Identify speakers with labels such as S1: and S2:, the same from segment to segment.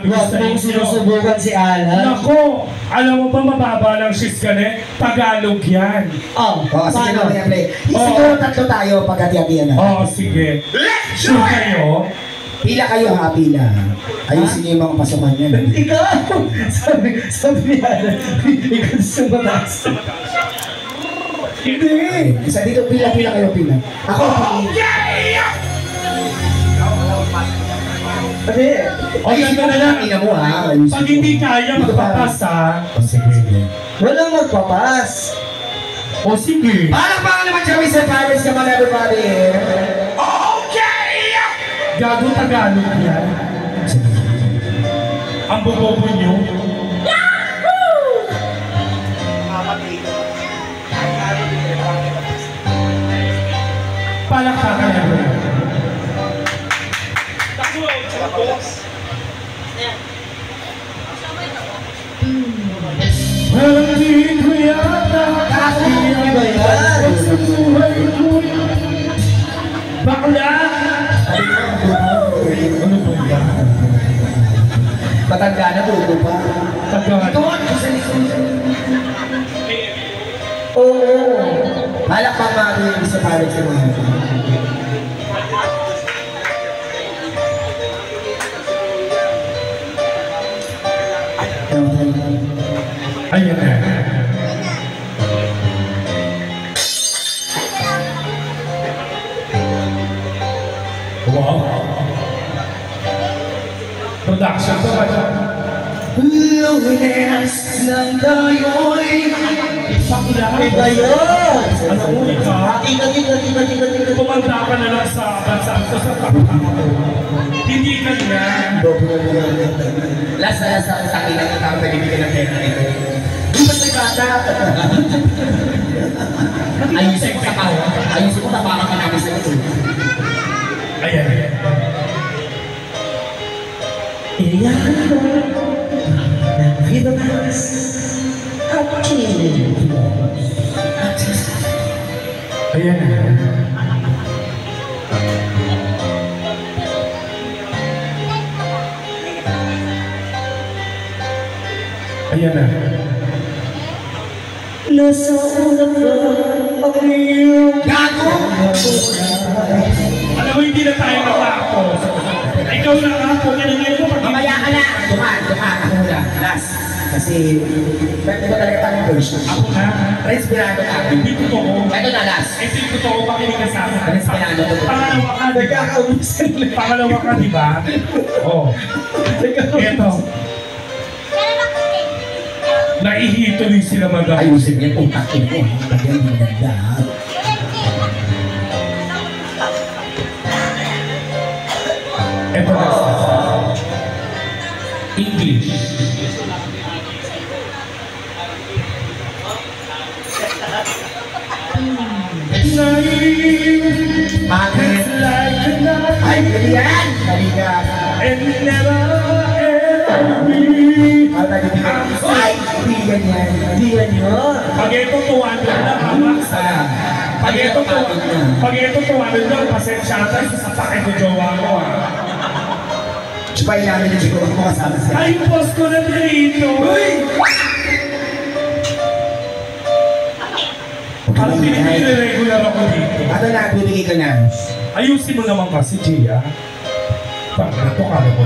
S1: happy
S2: Huwag
S1: sa
S2: mong
S1: inyo.
S2: sinusubukan si Alan.
S1: Nako, alam mo ba mababa lang shiskane? Tagalog yan.
S2: Oh,
S3: Sige na
S2: paano?
S3: yan, play. Siguro tatlo tayo pagkati-hatian na.
S1: Oo, sige. Sure kayo?
S3: Pila kayo ha, pila. Ayusin niyo yung mga pasukan niya.
S2: Ikaw! Sabi ni Alan, ikaw sa mataas. Hindi!
S3: Isa dito, pila kayo, pila. Ako,
S2: Hindi.
S1: O, ganito na lang.
S3: Ina mo ha.
S1: Pag hindi kaya, magpapas ha.
S3: Sige, sige.
S2: Walang magpapas.
S1: O, sige.
S3: Palakpakan naman siya, Mr. Paris, come on everybody.
S1: Gago Tagalog yan. Ang bobobo nyo. Palakpakan na mo. Hindi ko yata
S2: Ano ba yan?
S1: sa buhay ko. Bakla! Ano ba yan?
S3: Matanda na, tuto pa.
S1: Tagalog.
S3: Doon, kasi
S2: Oo.
S3: palakpakan natin yung Mr. Paris sa mga.
S1: Ayan na. Wow. Production to ba siya?
S2: Lunes ng dayo'y
S1: Bakla.
S2: iba yun.
S1: Ano mo ika?
S2: Tika.
S1: Kumanta ka na lang sa bansa ko sa pakatama ko. Hindi ka yan.
S3: Last ako sa akin ang tao pwede bigyan ng pera nito. Di ba may bata? Ayusin ko sa kao. Ayusin ko tapakan ka namin sa ito.
S1: Ayan.
S2: Iyan ko ng vidas at kilig.
S1: Ayan na. Ayan na.
S2: Nasa ulang na ang iyong
S3: Gago!
S1: Alam mo, hindi na tayo natapos. Ikaw na nga po, kaningin mo pag
S3: Mamaya ka na! Dumaan. Ako muna. Last. Kasi, pwede ko talaga tayong version.
S1: ako na.
S3: Respirado ka.
S1: Hindi totoo.
S3: Ito na last.
S1: Hindi totoo, makinig ka sa akin.
S3: Respirado to.
S1: Pangalawa ka, di ba?
S2: nagkakaubusan na.
S1: Pangalawa ka, di ba? Oo. Eto. Naihituloy sila mag-away.
S3: Ayusin niya kung takin ko. Pagyan mo ganda.
S1: Eto na. English.
S3: Bakit?
S1: Like a knife.
S3: Ay, ganyan! Kaliga.
S1: And never ever be.
S3: Ay, nagibigay. Ay! Hindi ganyan.
S2: Hindi yan yun.
S1: Pag ito tuwanan na, mamaksa. Pag ito tuwanan na, pasensya ka sa sakit ng jowa mo ah.
S3: Tsupay namin yung siguro ako kasama siya.
S1: Ay, boss ko na dito. Parang pinipili-regular ako dito.
S3: Ano na, bibigay ko na.
S1: Ayusin mo naman kasi, Gia. Parang ito ka na ko.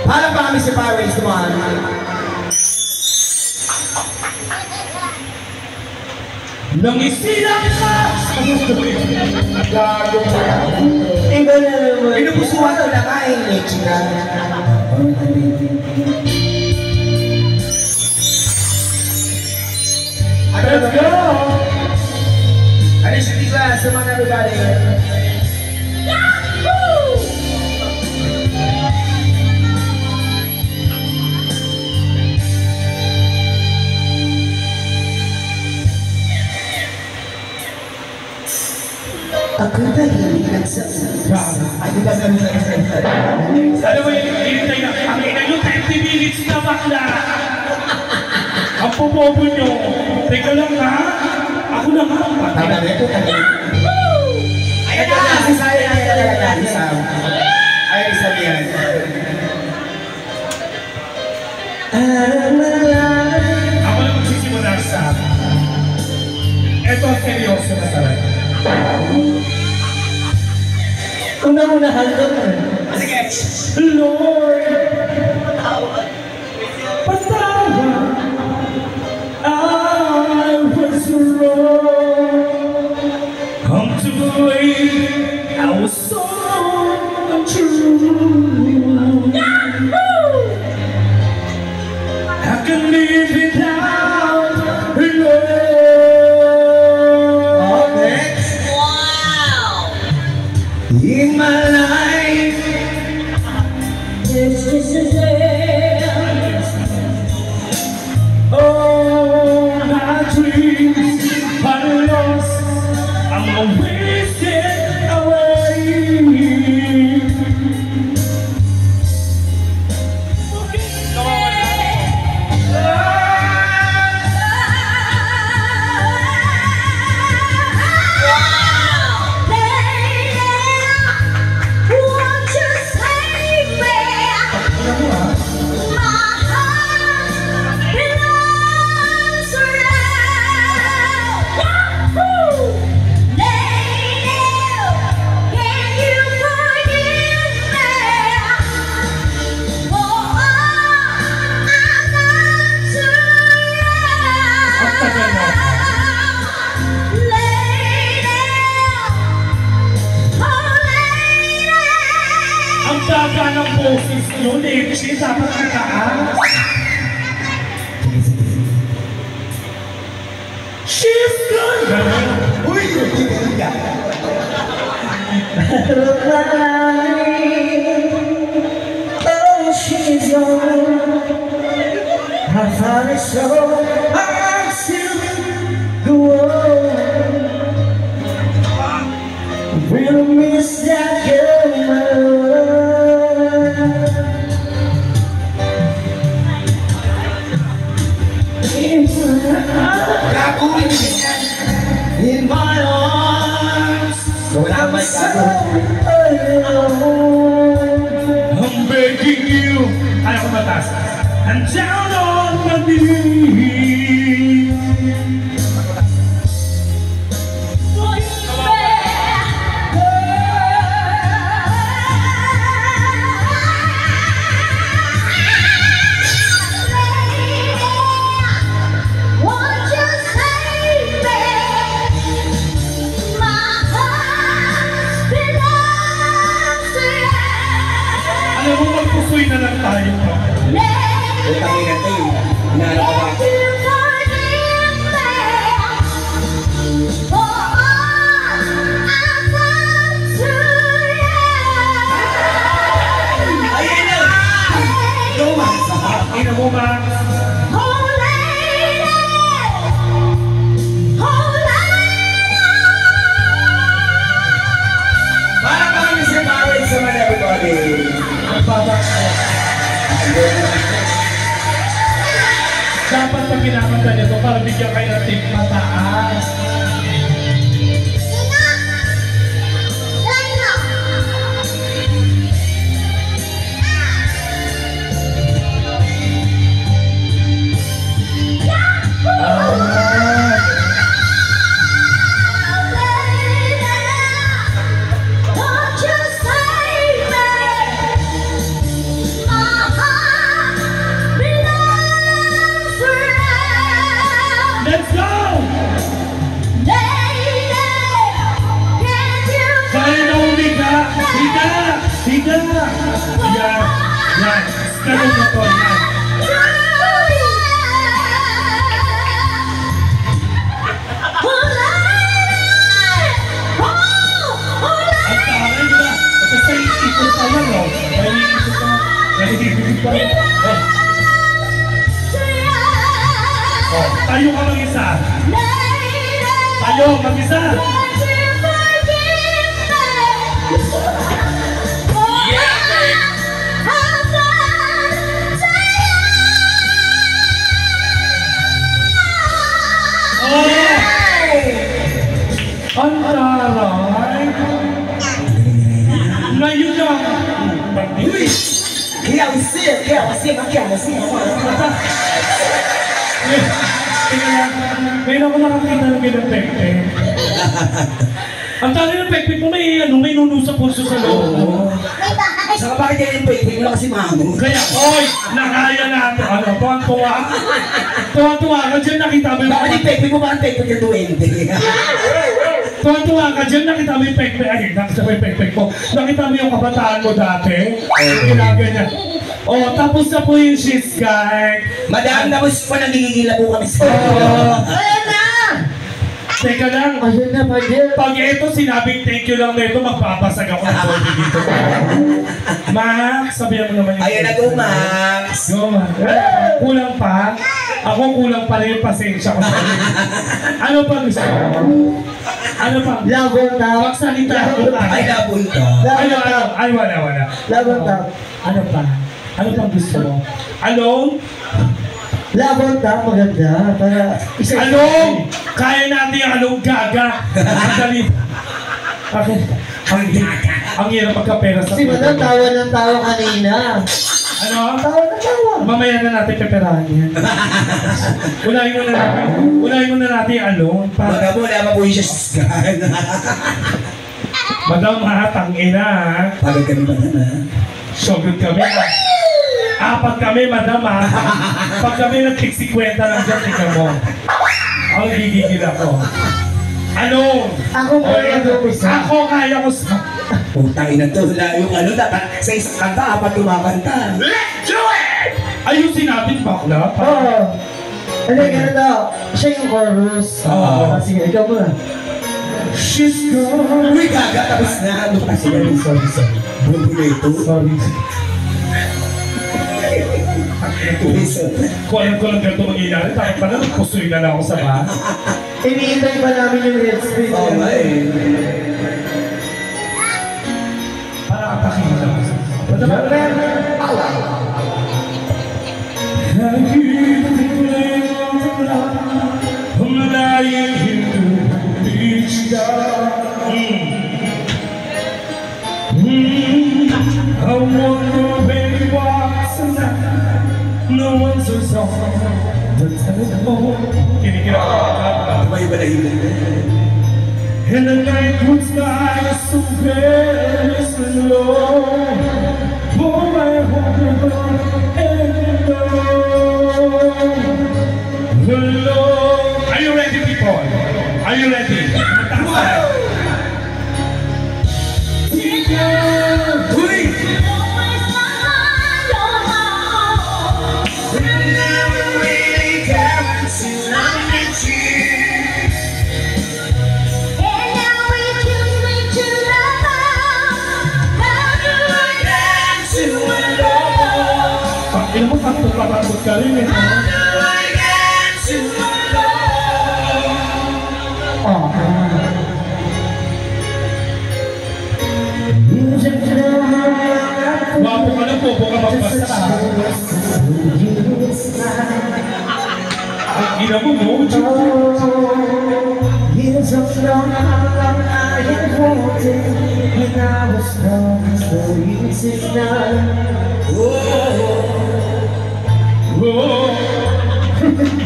S3: Parang pa kami si Pirates naman.
S1: Nang isilang ka!
S3: Gago pa.
S2: Iba na naman.
S3: Pinupusuhan ko na kain, leche ka.
S1: Let's go!
S3: Ano siya diba? Sa mga everybody.
S2: Ako tahimik nagsasama.
S3: Ay, di ba sabi sa
S1: Ano ba yung hinintay na? Ang ina nyo, 30 minutes na bakla! Ang pumobo nyo! Teka lang ha! Ako na nga!
S3: Tama na ito.
S1: Ayan na!
S2: Una-unahan doon.
S3: Sige.
S1: Lord, patawad, I was wrong. Come to believe I was so untrue. I can live without her love. In my life,
S4: This is it.
S1: all my dreams are lost. I'm wasted away. Ang daga ng boses nyo, Leche, dapat kataas. She's good!
S3: Uy! Tingnan.
S2: Oh, she's young. I thought it so. I'm still the one. We'll miss that girl, my love. In my arms,
S3: Wala
S2: I'm
S3: may
S2: so
S3: gagawin.
S2: alone.
S1: I'm begging you, kaya ko matas. I'm down on my knees. Alam mo, magpusoy na lang tayo.
S3: Utangin natin. Hinahanap ko ba? Ayan na! Dumasa!
S1: Ina mo, Max.
S3: Para kami sa bawal sa mga everybody.
S1: Dapat pag kinakanta nito, para bigyan kayo ng tip mataas. Let's go! Kaya na umiga! Higa! Higa! Yan! Yan! Ganun na to! Yan! Ang taray, di ba? Kasi ikot pa lang, oh. Naiikot pa. Naiikot pa. Oh, tayo ka mag-isa. Tayo, mag-isa. Oh! Ang taray. Ngayon lang.
S3: Uy! Kaya usil!
S1: Tingnan lang. Ngayon ako nakakita ng ginapekte. Ang tali ng pekpek mo may nuno sa pulso sa loob.
S3: Saka bakit yan yung pwede mo lang kasi mamo?
S1: Kaya, oy, nakaya natin. Ano, tuwang-tuwa. Tuwang-tuwa ka dyan, nakita mo yung
S3: Bakit yung pwede mo ba ang pwede yung 20?
S1: Tuwang-tuwa ka dyan, nakita mo yung pekpek. Ay, nakita mo yung pekpek mo. Nakita mo yung kabataan mo dati. Ginaganyan. Oh, tapos na po yung she's guy.
S3: Madam, tapos pa nagigigila po kami sa
S2: Ayan na!
S1: Teka lang.
S2: Ayun na, Padel.
S1: Pag ito sinabing thank you lang na ito, magpapasag ako ng body dito. Max, sabihan mo naman yung...
S3: Ayun na go, Max.
S1: Go, Max. Kulang pa. Ako kulang pa rin yung pasensya ko sa iyo. Ano pa gusto mo? Ano pa?
S2: Labon tap.
S1: Magsalita ko pa.
S3: Ay, napunta.
S1: Ay, wala.
S2: Labon tap.
S1: Ano pa? Ano pa gusto mo? Alone?
S2: Labon tap, maganda. Para isa.
S1: Alone! Kaya natin yung alone gaga. Ang dali. Okay. Ang hirap magkapera sa
S2: Si Madam, tawa ng tawa kanina.
S1: Ano?
S2: Tawa na tawa.
S1: Mamaya na natin peperahan yan. Unahin muna natin yung alone.
S3: Baga mo, wala pa po yung siya
S1: Madam ha, tangina ha.
S3: Pagod kami ba na?
S1: So good kami ha. Apat kami, madam ha. Pag kami nag-60 lang dyan, tingnan mo. Ang gigigil ako. Ano?
S2: Ako po yung isa.
S1: Ako kaya ko sa...
S3: Putang ina to, yung ano, dapat sa isang kanta, apat kumakanta.
S1: Let's do it! Ayusin natin, bakla.
S2: Oo. Hindi, ganun daw. Siya yung chorus.
S1: Oo.
S2: Sige, ikaw muna.
S1: She's gone.
S3: Uy, gaga, tapos na. Ano kasi na sorry. Bumbo na ito.
S2: Sorry.
S1: Kung alam ko lang ganito mag-inari, tapos pala nagpusoy na lang ako sa bahay.
S2: Iniintay pa namin yung headspace.
S3: Oo nga eh.
S1: Para atakin mo lang. I wonder baby what's tonight. No one's so the telephone. Kinikira ako.
S3: May iba na hila.
S1: And the night would start so very slow. Boy, I hope you're gonna hello. Are you ready, people? Are you ready?
S3: Uy!
S1: Ini mo takot ka rin eh. Wapo ka na po, buka magbasa. Ang ina mo, no?
S2: Years of love, I have wanted when I was young, so years is now.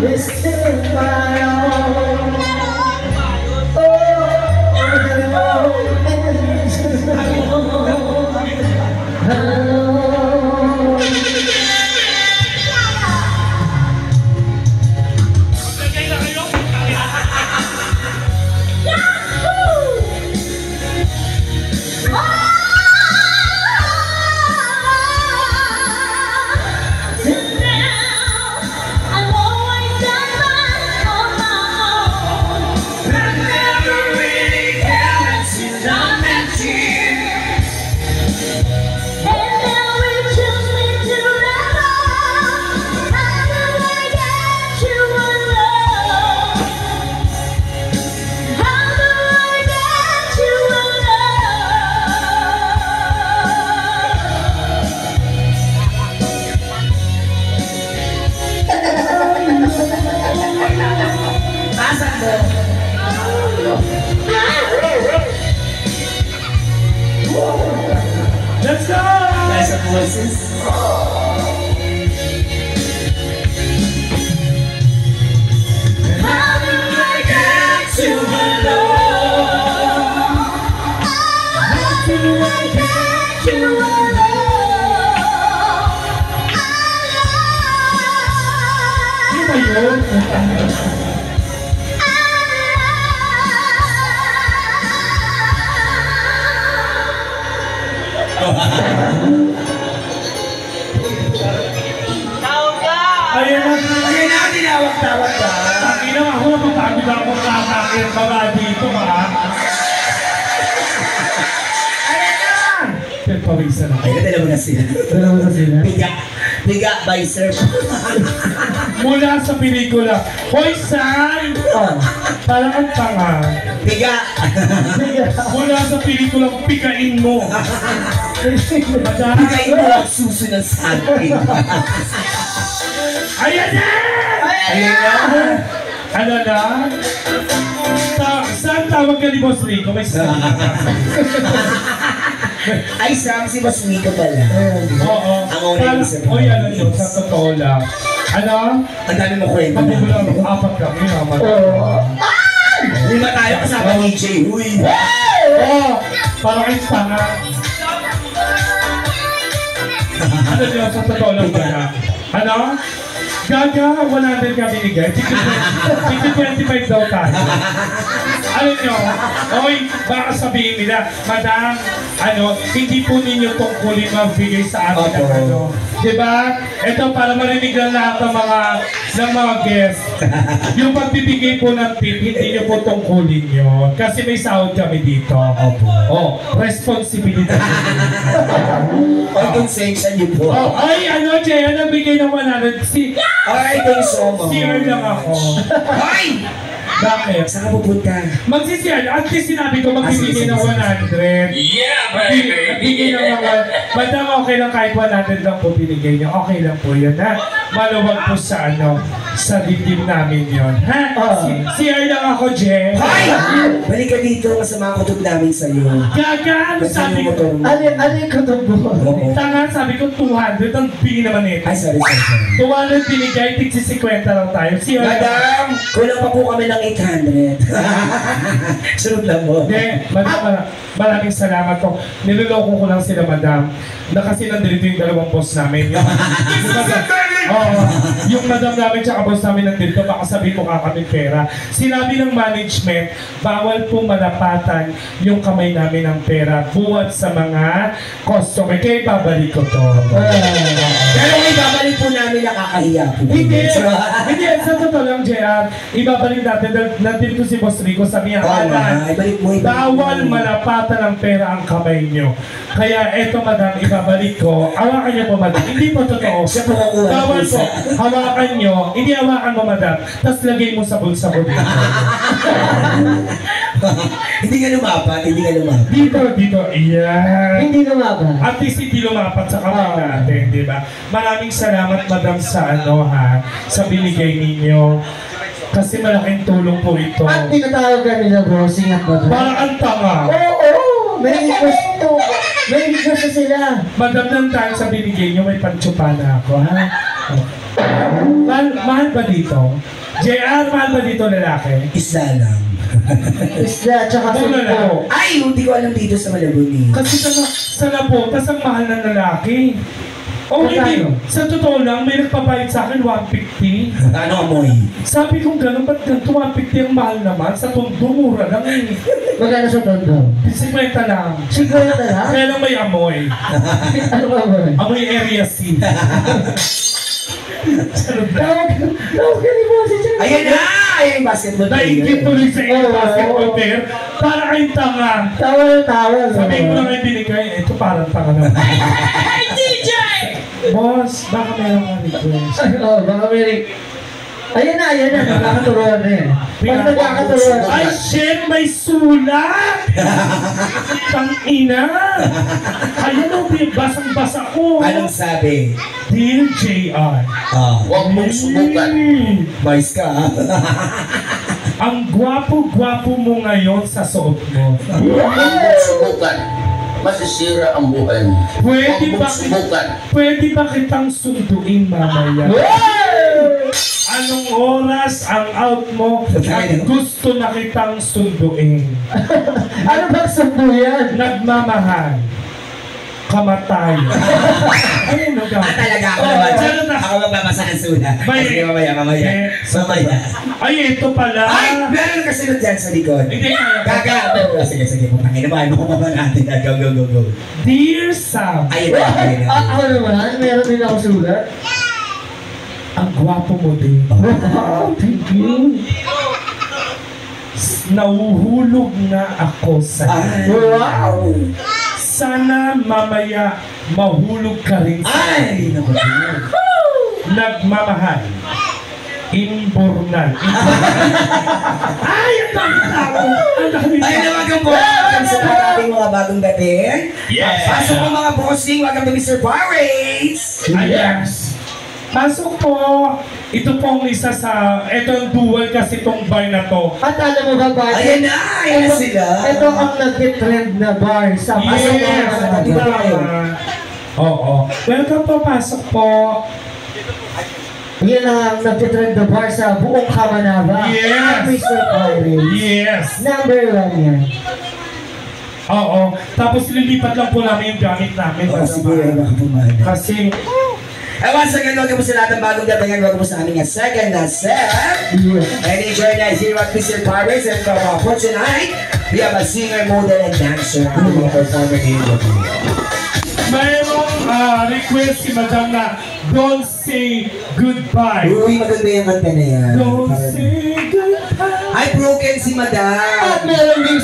S2: It's still my own.
S1: Let's go!
S3: Nasa voices.
S1: How do I get to alone? ba yun? Ayan na, tinawag-tawag ka. Ang ina, ako napapagod ako kakakit mga dito, ha? Ayan na! Pagpawisan ako.
S3: Ay, dalawa na sila.
S2: Dalawa na sila.
S3: Biga by surf.
S1: Mula sa pelikula, Hoy, San!
S2: Oh.
S1: Parang ang tanga.
S3: Biga.
S1: Mula sa pelikula, pikain mo.
S3: Bigayin mo ang susunod sa akin.
S1: Ayan na!
S3: Ayun na.
S1: Ano na? Saan tawag ka ni Boss Rico? May sabi ka.
S3: Ay, Sam, si Boss Miko pala.
S1: Oo.
S3: Ang una yung isa.
S1: Oy, alam nyo, sa totoo lang. Ano?
S3: Ang dami mo kwento.
S1: Pagbubulang, apat kami naman.
S3: Lima tayo kasama ni Jay. Huy.
S1: Oo! Parang ay tanga. Ano nyo, sa totoo lang ba? Ano? Gaga, 100 ka binigay. Tigil 25 daw tayo. Alam nyo, oy, baka sabihin nila, Madam, ano, hindi po ninyo tungkulin magbigay sa atin ng ano. Diba? Ito para marinig lang lahat ng mga guests. Yung pagbibigay po ng tip, hindi nyo po tungkulin yun. Kasi may sahod kami dito. Oh, responsibility.
S3: Ay, konsensya niyo po.
S1: Oh, ay, ano, Jay, ano bigay ng 100?
S3: Ay, thank you so much.
S1: CR lang ako.
S3: Ay!
S1: Bakit?
S3: Saan ka pupunta?
S1: Magsisiyar. At least sinabi ko magbibigay ng 100.
S3: Yeah,
S1: Magbibigay ng mga... Madam, okay lang kahit 100 lang po binigay niyo. Okay lang po yun, ha? Maluwag po sa ano, sa dibdib namin yun. Ha? CR lang ako, Jen.
S3: Ay! Balik ka dito, masama ang kutub namin sa'yo.
S1: Gaga, ano sabi ko?
S2: Ano yung kutub mo?
S1: Tanga, sabi ko 200. Ang bigay naman ito.
S3: Ay, sorry.
S1: 200 binigay, tigsi 50 lang tayo. CR lang.
S3: Madam, kulang pa po kami ng 800. Sunod lang mo.
S1: Hindi, maraming salamat po. Niloloko ko lang sila, madam. Na kasi nandito yung dalawang boss namin. Yung madam namin tsaka boss namin nandito, baka sabihin mo kami pera. Sinabi ng management, bawal po malapatan yung kamay namin ng pera buwat sa mga customer. Kaya babalik ko to.
S3: Pero kung ibabalik po namin, nakakahiya po.
S1: Hindi, sa totoo lang, JR, ibabalik natin, nandito si Boss Rico, sabi niya,
S3: ibalik mo.
S1: bawal malapatan ng pera ang kamay nyo. Kaya eto, madam, ibabalik ko. Hawakan niyo po, madam. Hindi po totoo.
S3: Siya po kukuha.
S1: Bawal po. Hawakan nyo. Hindi hawakan mo, madam. Tapos lagay mo sa bulsa mo dito.
S3: Hindi nga lumapat.
S1: Dito. Iyan.
S2: Hindi lumaba.
S1: At least hindi lumapat sa kamay natin, di ba? Maraming salamat, madam, sa ano, ha? Sa binigay ninyo. Kasi malaking tulong po ito.
S2: At tinatawag ka nila bossing at madam.
S1: Parang ang tanga.
S2: Oo! May request na sila.
S1: Madam, ng time sa binigay nyo, may pantsupa na ako, ha? Mahal ba dito? JR, mahal ba dito lalaki?
S3: Isda lang.
S2: Isda, tsaka
S1: Ano na lang?
S2: sumpo.
S3: Ay, hindi ko alam dito sa Malabon.
S1: Kasi sa Labotas, ang mahal ng lalaki. O hindi, sa totoo lang, may nagpabayad sa akin 150.
S3: Ano amoy?
S1: Sabi kong gano'n, ba't ganito 150 ang mahal naman? Sa Tondo, mura lang eh.
S2: Magkano sa tondo?
S1: 50 lang.
S2: Siguro na lang?
S1: Kaya lang may amoy.
S2: Ano ba ba?
S1: Amoy area C.
S2: Tawag ka ni bossing siya.
S3: Ayan na! Ayan yung basketball player.
S1: Naingit tuloy sa inyo basketball player. Para kayong tanga.
S2: Tawa na tawa.
S1: Sabihin ko lang kayo binigay, ito parang tanga naman.
S3: Ay, DJ!
S1: Boss, baka meron kang request.
S2: Oo, baka may... Ayan na, nakakaturuan na yan. Pag nagkakaturuan
S1: Ay, shit, may sulat! Tangina! Ayun o, basang-basa ko.
S3: Anong sabi?
S1: Dear JR.
S3: Huwag mong subukan. Mais ka, ha?
S1: Ang gwapo-gwapo mo ngayon sa suot mo.
S5: Huwag mong subukan. Masisira ang buhay mo. Huwag mong subukan.
S1: Pwede ba kitang sunduin mamaya? anong oras ang out mo at gusto na kitang sunduin?
S2: Ano bang sundo yan?
S1: Nagmamahal. Kamatay. Ayun, no,
S3: Talaga ako naman.
S1: Diyan na.
S3: Ako magbabasa ng sulat.
S1: May-
S3: Sige, mamaya. Mamaya.
S1: Ay, ito pala.
S3: Ay, meron kasunod dyan sa likod.
S1: Hindi kaya.
S3: Sige. Putangin naman. Bukong natin. Go.
S1: Dear Sam,
S3: Ayun na.
S2: Ako naman, meron din ako sulat.
S1: ang gwapo mo din.
S2: Wow, thank you.
S1: Nauhulog na ako sa
S2: Wow.
S1: Sana mamaya mahulog ka rin sa
S3: Ay, naku.
S1: nagmamahal. Imbornal. Ay, ang dami tao. Ang dami
S3: Ay,
S1: tao.
S3: naman kang welcome sa ating mga bagong dating.
S1: Yes.
S3: Pasok po mga bossing. Welcome to Mr. Barrays.
S1: Yes. Pasok po. Ito po ang isa sa, ito ang dual kasi itong bar na to.
S2: At alam mo ba ba?
S3: Ayan na sila.
S2: Ito ang nag-trend na bar sa
S1: Yes.
S2: Pasok.
S1: Oo. Welcome po, pasok po.
S2: Yan ang nag-trend na bar sa buong Kamanava.
S1: Yes.
S2: Mr. Pirates.
S1: Yes.
S2: Number 1 yan.
S1: Oo. Tapos lilipat lang po namin yung gamit namin.
S3: Sige, baka pumahan.
S1: Kasi,
S3: Once again, welcome po sa lahat ng bagong datingan. Welcome po sa aming second na set.
S2: Yeah.
S3: And enjoy na here at Mr. Barrays. And for tonight, we have a singer, model, and dancer. Ang mga performer here with you.
S1: mayroong request si Madam na don't say goodbye.
S3: Uy, maganda yung kanta na yan.
S1: Don't say goodbye.
S3: Ay, broken si Madam.
S2: At meron din